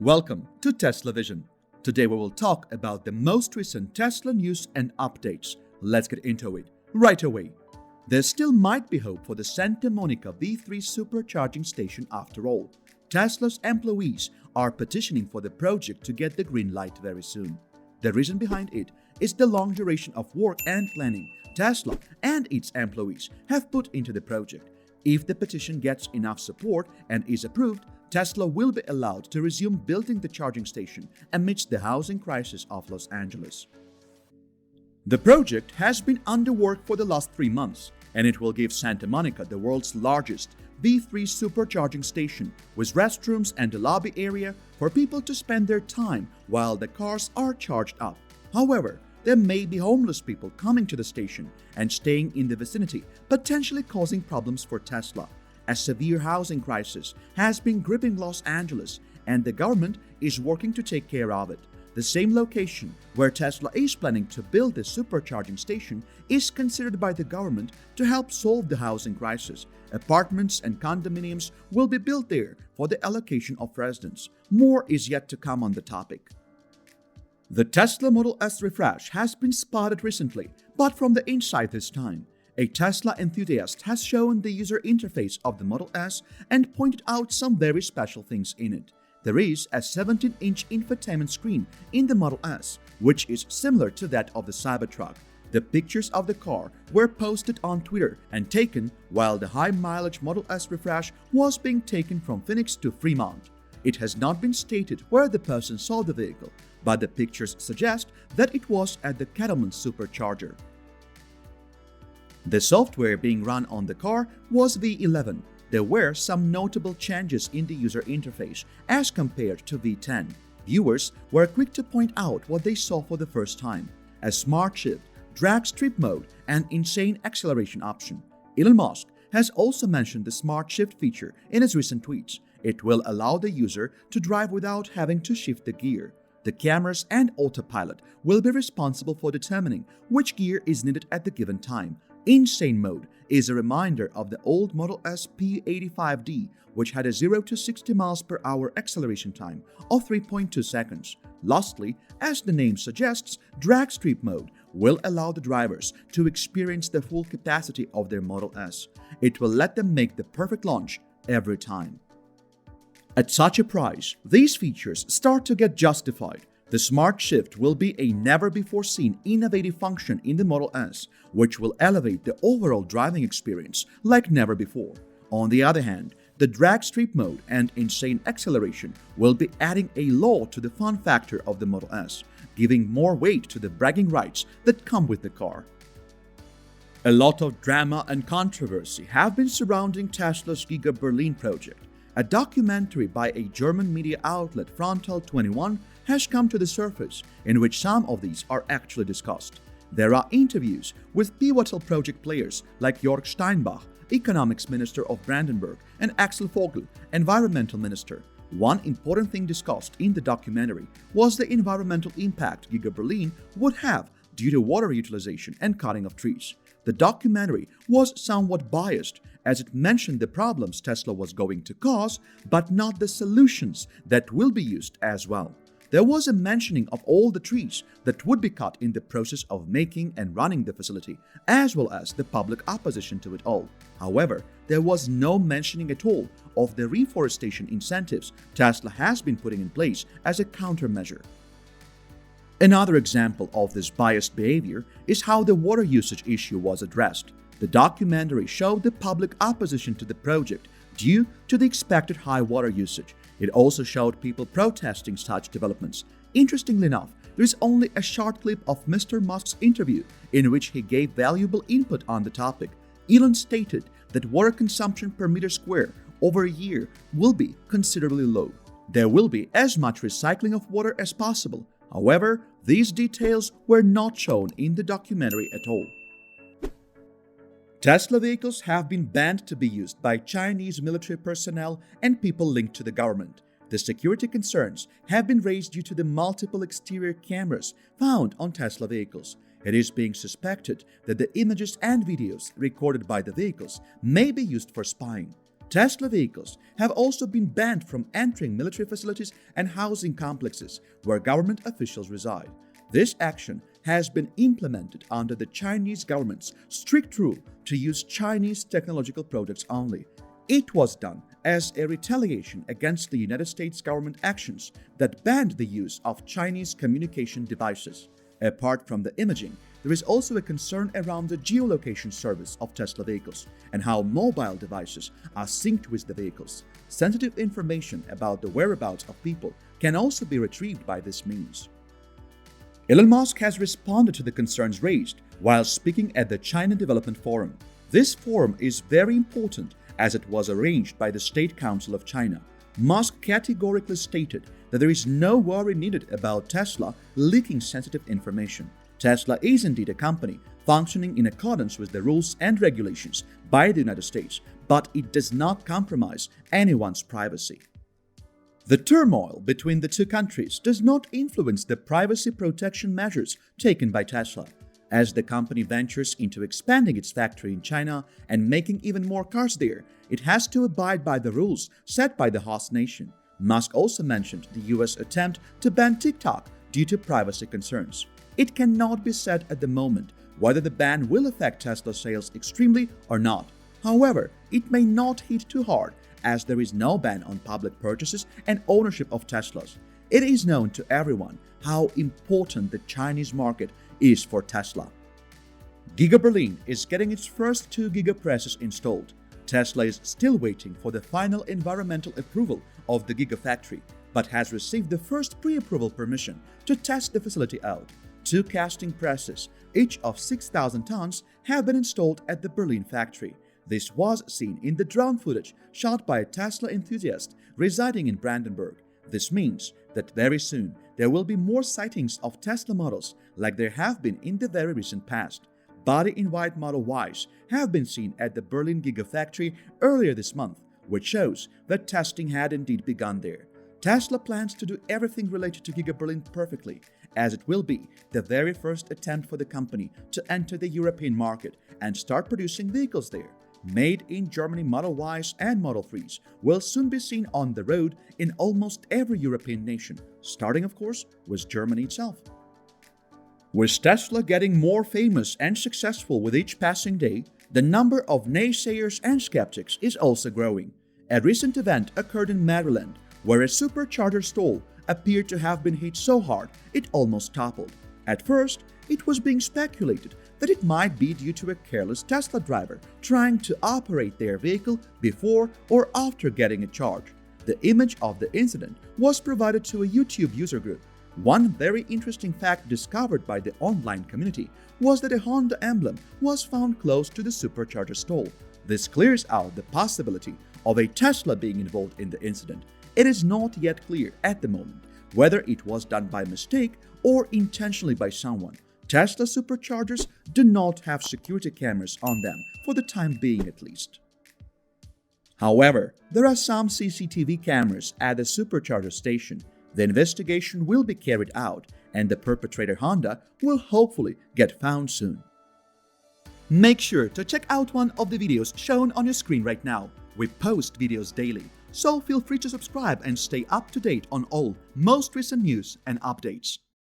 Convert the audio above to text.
Welcome to Tesla Vision. Today we will talk about the most recent Tesla news and updates. Let's get into it right away. There still might be hope for the Santa Monica V3 supercharging station after all. Tesla's employees are petitioning for the project to get the green light very soon. The reason behind it is the long duration of work and planning Tesla and its employees have put into the project. If the petition gets enough support and is approved, Tesla will be allowed to resume building the charging station amidst the housing crisis of Los Angeles. The project has been under work for the last 3 months, and it will give Santa Monica the world's largest V3 supercharging station with restrooms and a lobby area for people to spend their time while the cars are charged up. However, there may be homeless people coming to the station and staying in the vicinity, potentially causing problems for Tesla. A severe housing crisis has been gripping Los Angeles, and the government is working to take care of it. The same location where Tesla is planning to build the supercharging station is considered by the government to help solve the housing crisis. Apartments and condominiums will be built there for the allocation of residents. More is yet to come on the topic. The Tesla Model S refresh has been spotted recently, but from the inside this time. A Tesla enthusiast has shown the user interface of the Model S and pointed out some very special things in it. There is a 17-inch infotainment screen in the Model S, which is similar to that of the Cybertruck. The pictures of the car were posted on Twitter and taken while the high-mileage Model S refresh was being taken from Phoenix to Fremont. It has not been stated where the person saw the vehicle, but the pictures suggest that it was at the Cattleman Supercharger. The software being run on the car was V11. There were some notable changes in the user interface as compared to V10. Viewers were quick to point out what they saw for the first time: a smart shift, drag strip mode, and insane acceleration option. Elon Musk has also mentioned the smart shift feature in his recent tweets. It will allow the user to drive without having to shift the gear. The cameras and autopilot will be responsible for determining which gear is needed at the given time. Insane mode is a reminder of the old Model S P85D, which had a 0 to 60 miles per hour acceleration time of 3.2 seconds. Lastly, as the name suggests, drag strip mode will allow the drivers to experience the full capacity of their Model S. It will let them make the perfect launch every time. At such a price, these features start to get justified. The Smart Shift will be a never-before-seen innovative function in the Model S, which will elevate the overall driving experience like never before. On the other hand, the drag strip mode and insane acceleration will be adding a law to the fun factor of the Model S, giving more weight to the bragging rights that come with the car. A lot of drama and controversy have been surrounding Tesla's Giga Berlin project. A documentary by a German media outlet, Frontal 21, has come to the surface, in which some of these are actually discussed. There are interviews with pivotal project players like Jörg Steinbach, Economics Minister of Brandenburg, and Axel Vogel, Environmental Minister. One important thing discussed in the documentary was the environmental impact Giga Berlin would have due to water utilization and cutting of trees. The documentary was somewhat biased, as it mentioned the problems Tesla was going to cause, but not the solutions that will be used as well. There was a mentioning of all the trees that would be cut in the process of making and running the facility, as well as the public opposition to it all. However, there was no mentioning at all of the reforestation incentives Tesla has been putting in place as a countermeasure. Another example of this biased behavior is how the water usage issue was addressed. The documentary showed the public opposition to the project due to the expected high water usage. It also showed people protesting such developments. Interestingly enough, there is only a short clip of Mr. Musk's interview in which he gave valuable input on the topic. Elon stated that water consumption per meter square over a year will be considerably low. There will be as much recycling of water as possible. However, these details were not shown in the documentary at all. Tesla vehicles have been banned to be used by Chinese military personnel and people linked to the government. The security concerns have been raised due to the multiple exterior cameras found on Tesla vehicles. It is being suspected that the images and videos recorded by the vehicles may be used for spying. Tesla vehicles have also been banned from entering military facilities and housing complexes where government officials reside. This action has been implemented under the Chinese government's strict rule to use Chinese technological products only. It was done as a retaliation against the United States government actions that banned the use of Chinese communication devices. Apart from the imaging, there is also a concern around the geolocation service of Tesla vehicles and how mobile devices are synced with the vehicles. Sensitive information about the whereabouts of people can also be retrieved by this means. Elon Musk has responded to the concerns raised while speaking at the China Development Forum. This forum is very important as it was arranged by the State Council of China. Musk categorically stated that there is no worry needed about Tesla leaking sensitive information. Tesla is indeed a company functioning in accordance with the rules and regulations by the United States, but it does not compromise anyone's privacy. The turmoil between the two countries does not influence the privacy protection measures taken by Tesla. As the company ventures into expanding its factory in China and making even more cars there, it has to abide by the rules set by the host nation. Musk also mentioned the US attempt to ban TikTok due to privacy concerns. It cannot be said at the moment whether the ban will affect Tesla sales extremely or not. However, it may not hit too hard as there is no ban on public purchases and ownership of Teslas. It is known to everyone how important the Chinese market is for Tesla. Giga Berlin is getting its first 2 Giga presses installed. Tesla is still waiting for the final environmental approval of the Gigafactory, but has received the first pre-approval permission to test the facility out. 2 casting presses, each of 6,000 tons, have been installed at the Berlin factory. This was seen in the drone footage shot by a Tesla enthusiast residing in Brandenburg. This means that very soon there will be more sightings of Tesla models like there have been in the very recent past. Body-in-white Model Ys have been seen at the Berlin Gigafactory earlier this month, which shows that testing had indeed begun there. Tesla plans to do everything related to Giga Berlin perfectly, as it will be the very first attempt for the company to enter the European market and start producing vehicles there. Made in Germany Model Ys and Model 3s will soon be seen on the road in almost every European nation, starting of course with Germany itself. With Tesla getting more famous and successful with each passing day, the number of naysayers and skeptics is also growing. A recent event occurred in Maryland, where a Supercharger stall appeared to have been hit so hard it almost toppled. At first, it was being speculated that it might be due to a careless Tesla driver trying to operate their vehicle before or after getting a charge. The image of the incident was provided to a YouTube user group. One very interesting fact discovered by the online community was that a Honda emblem was found close to the Supercharger stall. This clears out the possibility of a Tesla being involved in the incident. It is not yet clear at the moment whether it was done by mistake or intentionally by someone. Tesla Superchargers do not have security cameras on them, for the time being at least. However, there are some CCTV cameras at the Supercharger station. The investigation will be carried out and the perpetrator Honda will hopefully get found soon. Make sure to check out one of the videos shown on your screen right now. We post videos daily, so feel free to subscribe and stay up to date on all most recent news and updates.